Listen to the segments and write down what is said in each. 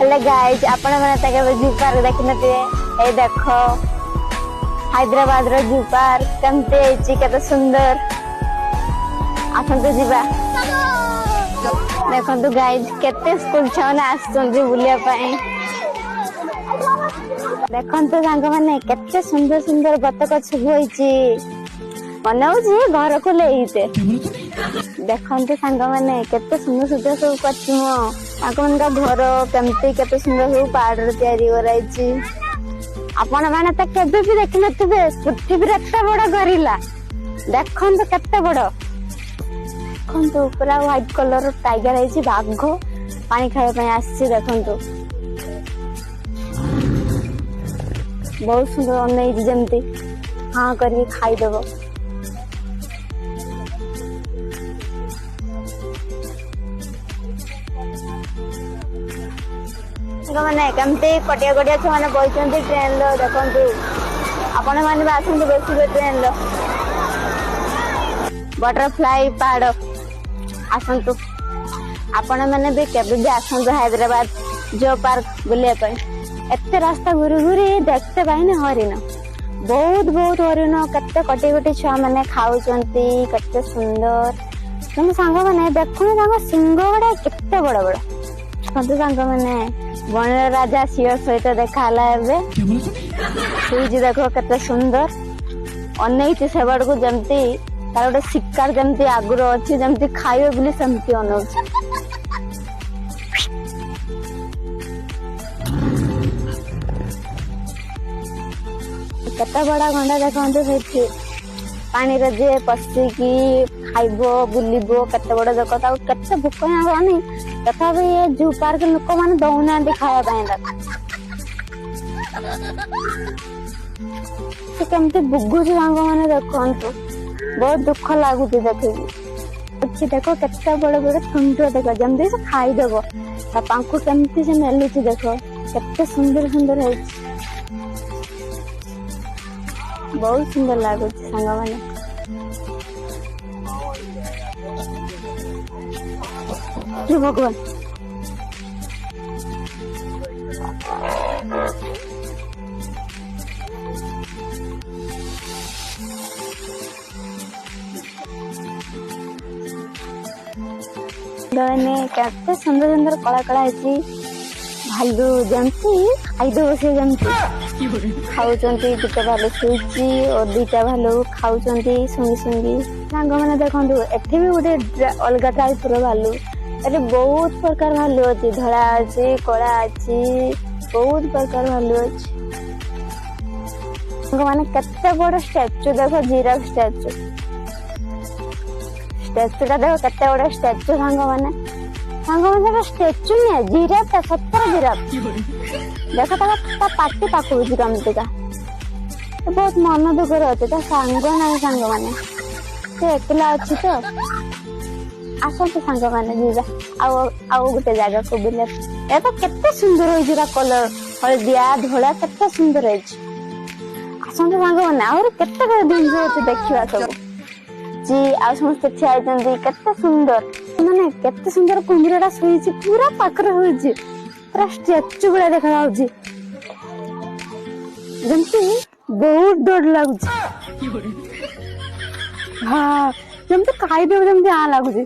हेले गाइज आपण माने तके जू पार्क देखि नथिबे ए देखो हैदराबाद रो जू पार्क केमते एची केते सुंदर आसन तो जीवा देखो तो गाइज केते स्कूल छाने आछन बुलिया पई देखो तो सांग माने केते सुंदर सुंदर बतक छबु होईची मनाउजी घर को लेइते देखो तो सांग माने केते सुंदर सुंदर सब करछु मन का घर केमती केते सुंदर सब पहाड़ तैयारी कराइची आपण माने त केबे भी देखि नथिबे पृथ्वी रे एते बड़ गरिला देखन तो केते बड़ देखन तो पूरा व्हाइट कलर टाइगर आइची बाघ पानी खाए पय आसी देखन तो बहुत सुंदर अनै जेमती हां करी खाई देबो मैंने कमती कटिया कटिया छुआ मैंने बही ट्रेन लो देखु आपण मैंने आसतु बस ट्रेन लो बटरफ्लाई पहाड़ आसतु आपण मैंने भी केबे भी आसतु हैदराबाद जो पार्क बुलिया एते रास्ता घूरी घूरी देखते पाई ना हरिण बहुत बहुत हरिण केते कटी कटी छुआ मैंने खाऊचंती केते सुंदर तुम सांग मैंने देखो ना सिंह गुड़ा केते बड़ बड़ मत सांग मैंने वन राजा सिंह सहित देखा देखो केते सुंदर अनैति से बड़ को जमती तार गोटे शिकार जमती आगुर अच्छी जमती खाइबे बोली सेमती अनौछ केते बड़ा गंडा देखते से पानी रे जे पसिकी खाइबो बुलिबो केते बड़ देख केते भूख हनी तथापि ये जू पार्क लोक मैंने दौना खाया केमती बुगुच सांग मैंने देखु बहुत दुख लगुच देखिए देखो केते बड़ बड़ ठुंड देख जमी से खाईदेव पाखु केमती से मेलुची देख केते सुंदर सुंदर है बहुत सुंदर लगुच सांग मैंने भगवान केते सुंदर सुंदर कला कला है भालू जमती खाईदेव से जमती खाऊचंती दुटा भालू शुची और दुटा भालू खाऊचंती सुंगी सुंगी सांग मैंने देखु एठी भी गोटे अलग टाइप रो भालू अरे बहुत प्रकार भालू अच्छी धड़ा अच्छी कला अच्छी बहुत प्रकार भालू अच्छी माने केते बड़ स्टैचू देखो जिराफ स्टैचू स्टैचूटा देखो केते बड़ स्टैचू सांग स्टैचू नहीं जिराफ सत्तर जिराफ देखो ता पाटी पाखु कमती का बहुत मन दुख अच्छे सांग ना सांग माने से एकला अच्छी तो आसते सांग मैंने जीवा आउ गोटे जगह को बुले ए तो केते सुंदर होइजिरा कलर हलदिया धोला केते सुंदर है आसते सांग मैंने और केते के दिन होते देखिवा सब जी आ समस्त ठिया जंदी केते सुंदर माने केते सुंदर कुंभीरटा सोईची पूरा पाखर होईची पूरा स्टैचू गुला देखा जाउची जंती बहुत डर लागुची हां जंती खाई देव जंती आ लागुची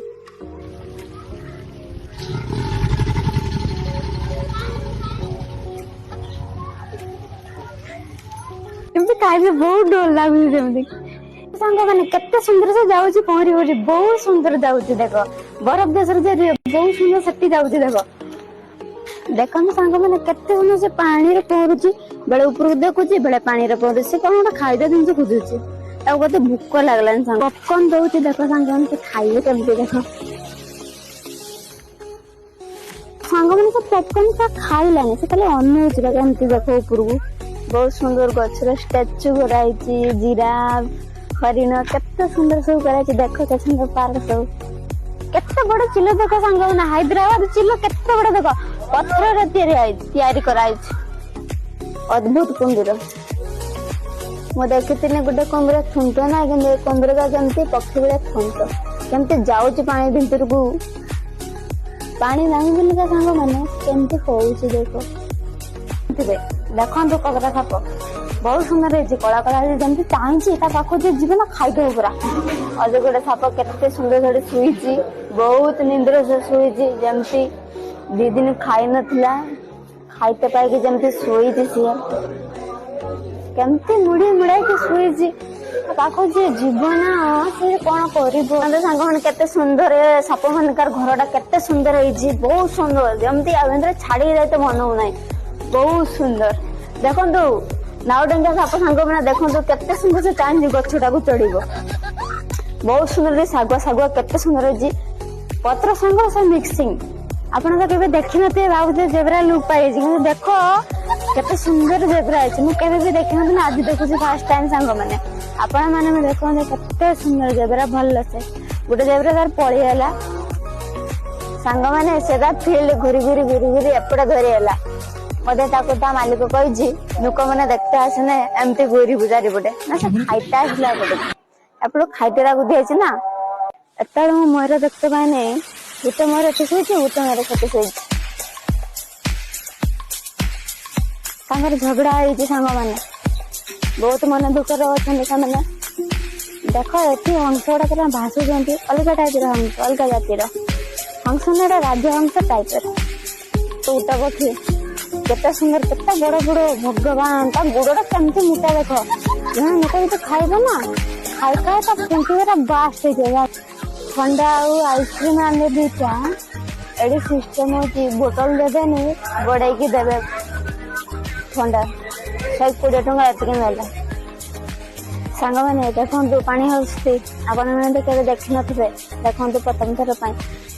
बहुत डर लगुच सांग मैंने केते सुंदर से जाऊँ पहरी पहरी बहुत सुंदर जाऊँ देख बरफ देश बहुत सुंदर से जाऊँ देख देखो सांग मैंने केते सुंदर से पानी रे पहरुची बेले ऊपर देखुची बेले पानी रे पहरुची कौन गोटे खाइदा जिन खोजुची गोटे भूक लगलानी सांग पपकर्न दौची देख सांग मैंने खाइबे केमती देख सांग मैंने से पपकर्न खाइलानी से खाली अनौची केमती देख ऊपर को बहुत सुंदर गछर स्टैचू कराई जिराफ हरिण केते सुंदर सब कराई देख के सुंदर पार्क सब केते बड़ चिलो देख सांग ना हैदराबाद चिलो केते बड़ देख पत्थर रे तैयारी कराई अद्भुत कुंभीर मो देखी गोटे कुंभीर थुंट ना कि कुंभीर का जमती पक्षी भाया थुंट केमती जाऊँ पानी भितर को पानी नहीं बोलिका सांग मैंने केमती होउछि देखो देखो कगरा साप बहुत सुंदर है कला कला जमी चाहूँ पाखु जीव ना खाईदे पूरा अज गोटे साप केते सुंदर शुई बहुत निंद्र से शुई जमती 2 दिन खाई नथिला खाईते पाई जमती शुई सी केमती मुड़ी मुड़ाई शुई पाखु जी जीव ना से कौन कर सांग मैंने केते सुंदर साप मानकार घरटा केते सुंदर है बहुत सुंदर जमती आंध्र छाड़ी जाए तो मन ना बहुत सुंदर देखु नाउ डेंगा साप सांग मैंने देखो केते सुंदर से टाइम गछटा को चढ़ बहुत सुंदर शागुआ शागुआ केते सुंदर है पत्र सांग से मिक्सिंग आपन तो केबे देखि नते भाबुते जेब्रा लुक पाई देखो केते सुंदर जेब्रा है मुझे भी देखि नते आज देखुছি फर्स्ट टाइम सांग मैंने आपण माने देखो केते सुंदर जेब्रा भल से गोटे जेब्रा तार पड़ी गला सांग मैंने सेदा फील्ड घुरी घुरी घुरी घुरी एपटे धरी गला मते ताको ता मालिक कहि लोक मैंने देखते आसने एमती घुरी बुजारी पटे ना से खाइता आसला पटे एपड़ खाइते ताको दिए ना एत मोर देखते पाए नहीं गोटे मोर एत शोची गोटे मोर सेते शोची झगड़ा है सांग मैंने बहुत मन दुखर अच्छा मैंने देख ये हंस गुड़ा भाषुंट अलग टाइप हंस अलग जातिर हंस ना राजहंस टाइप तो कथी केते सुंदर केते बड़ बड़ भगवान गोड़ा केमती मोटा देख जहाँ मोटा भी तो खाइब ना खाई खाए तो फुंकी बास्ट हो ठंडा आइसक्रीम आने दीटा एडी सिस्टम होती बोतल देवेनि गड़े देवे ठंडा 120 टंका एतिक सांग मैंने देखो पानी हल्सी आपण मैंने केवे देखी नथिबे देखो प्रथम थर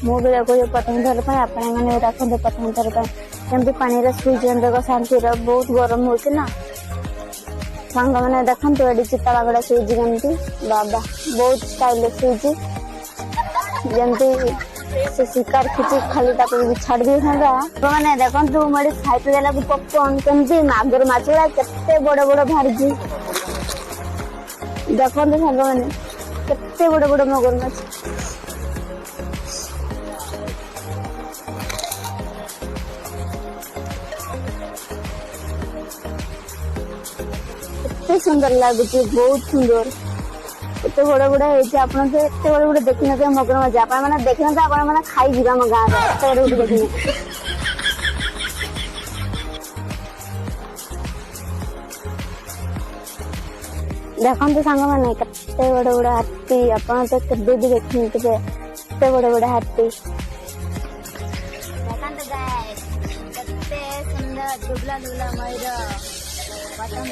मुझे देखो प्रथम थर आपण मैंने देखो प्रथम थर केमती पानी शुई शांति बहुत गरम हो सांग मैंने देखो ये चिता बागड़ा शुई केमती बाबा बहुत स्टाइल शुई जमती से शिकार खिची खाली छाड़ दी था मैंने देखो मेरे खाइते देला पॉपकॉर्न केमती मागर माछड़ा केते बड़ बड़ बाहरी देखो सांग मैंने केते बड़ बड़ मगरमाछ केते सुंदर लगुच बहुत सुंदर एत बड़ बड़ आप बड़ बड़ देखी ना मगरमाछ आप देखी ना आप खाई जी आम गाँव देखी देखते सांग मैंने केते बड़ बड़ हाथी आप भी देखी केते बड़ बड़ हाथी दुबला दुबला मयूर बटन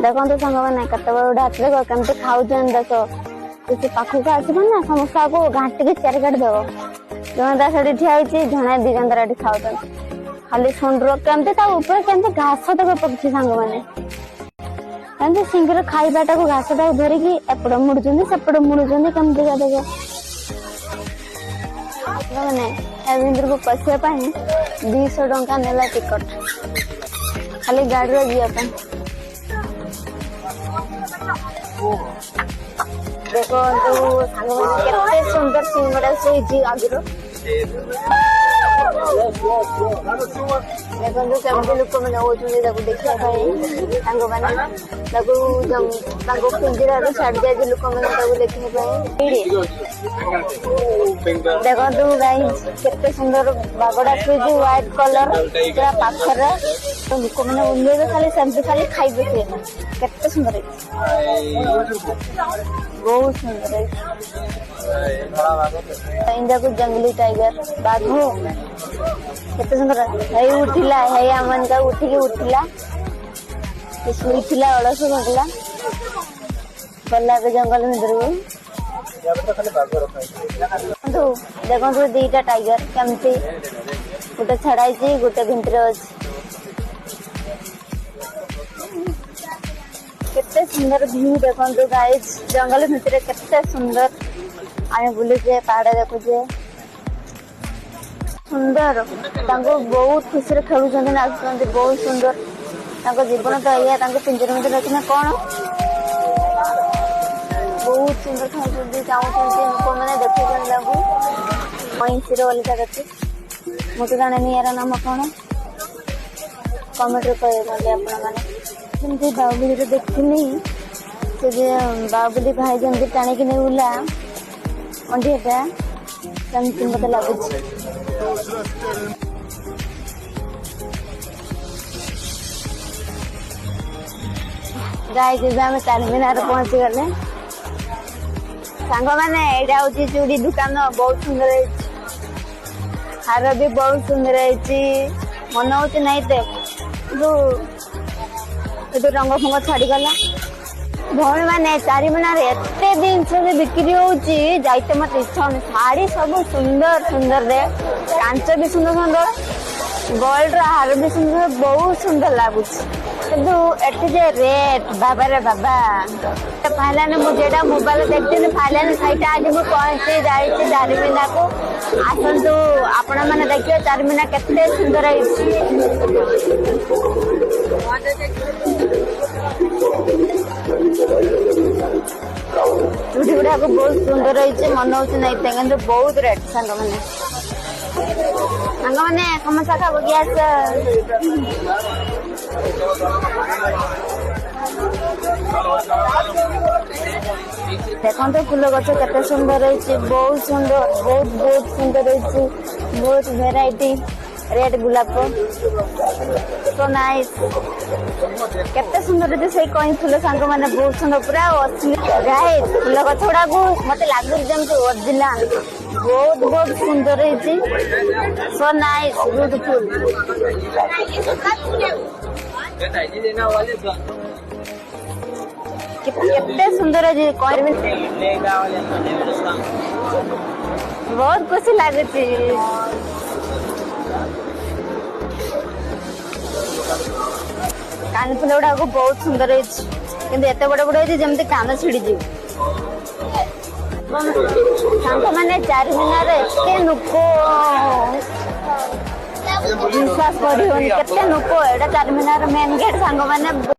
देखो सांग मैंने केते बड़ बड़ हाथी देख केमती खाऊ देख किसी पाखक आसब ना समस्या को घाटी चारिकाट देव जन से ठिया जड़े 2 जन खाऊ खाली सुंडर केमती घास तक पकड़ी सांग मैंने कमी सिंगर खाइबाटा को घास टाक धरिकी एपट मुड़ुचंदी सेपट मुड़ुचंदी केमती देख मैंने को पशिया 200 टंका नेला टिकट खाली गाड़ी रे जीवा देखो केते सुंदर सिंगड़ा से आगुर देखो केमती लोक मैंने होती देखा पिंजर छाड़ दिया लोक मैंने देखा देखो गाइस केते सुंदर बागड़ा शुई व्हाइट कलर पूरा पाखर लोक मैंने उल्लेख खाली सेमती खाली खाइबे केते सुंदर बहुत सुंदर इंडिया को जंगली टाइगर बाघ केते सुंदर है उठिला है आमन का उठिला शुईला अलस भगला गला जंगल में देखो 2टा टाइगर केमती गोटे छड़ाई गोटे भितर अच्छे केते सुंदर व्यू देखो गाइस जंगल भितर केते सुंदर आमे बुलुचे पहाड़ देखुचे सुंदर बहुत खुशी रे खेलुचंदी नाचुचंदी बहुत सुंदर जीवन तो या पिंजर में रखना कौन बहुत बहुत सुंदर खाई चाहूँ लोक मैंने देखुं कईंसी बोली जगह मुझे जाने यार नाम कौन कमेंट कहते आपने बाहुबली देखनी से बाहुबली भाई जमी टाणिक नहीं बुला अंडीटा सेमती मत लगुच गाइस आम चारमीनार पहुंची गले सांग मैंने यहाँ हूँ चूड़ी दुकान बहुत सुंदर है हार भी बहुत सुंदर है मन हो नहीं तो रंग फंग छाड़गला भौणी मैंने चारमीनार एत जिनस बिक्री होते मत इच्छा हो शाढ़ी सब सुंदर सुंदर कांच भी सुंदर सुंदर गोल्ड हार भी सुंदर बहुत सुंदर लगुच कि रेट बाबा रे बाबा फाइलान मुझे मोबाइल देखते फाइलान सहित आज मुझे पहुंची जाइए चारमीनार को आसतु आपण मैंने देखिए चारमीनार केते सुंदर है चूड़ी गुड़ाक बहुत सुंदर है मन हो नहीं बहुत रेट सांग मैंने समोसा खाब गैस देखते फूल गछ केते सुंदर है बहुत सुंदर बहुत बहुत सुंदर है बहुत वेराइटी रेड गुलाब तो नाइस केते सुंदर है से कई फूल सांग मैंने बहुत सुंदर पूरा असली गाय फूल गछ गुड़ा मत लगे जमी ओरिजिनल बहुत बहुत सुंदर है सो नाइस ब्यूटीफुल कितने सुंदर है बहुत खुशी लगे कान फूल गुड़ा बहुत सुंदर है एत बड़ बड़ जमी कान छिड़ी जी मैंने चारमीनार एत लोक विश्वास कर लोक एटा चारमीनार मेन गेट सांग मैंने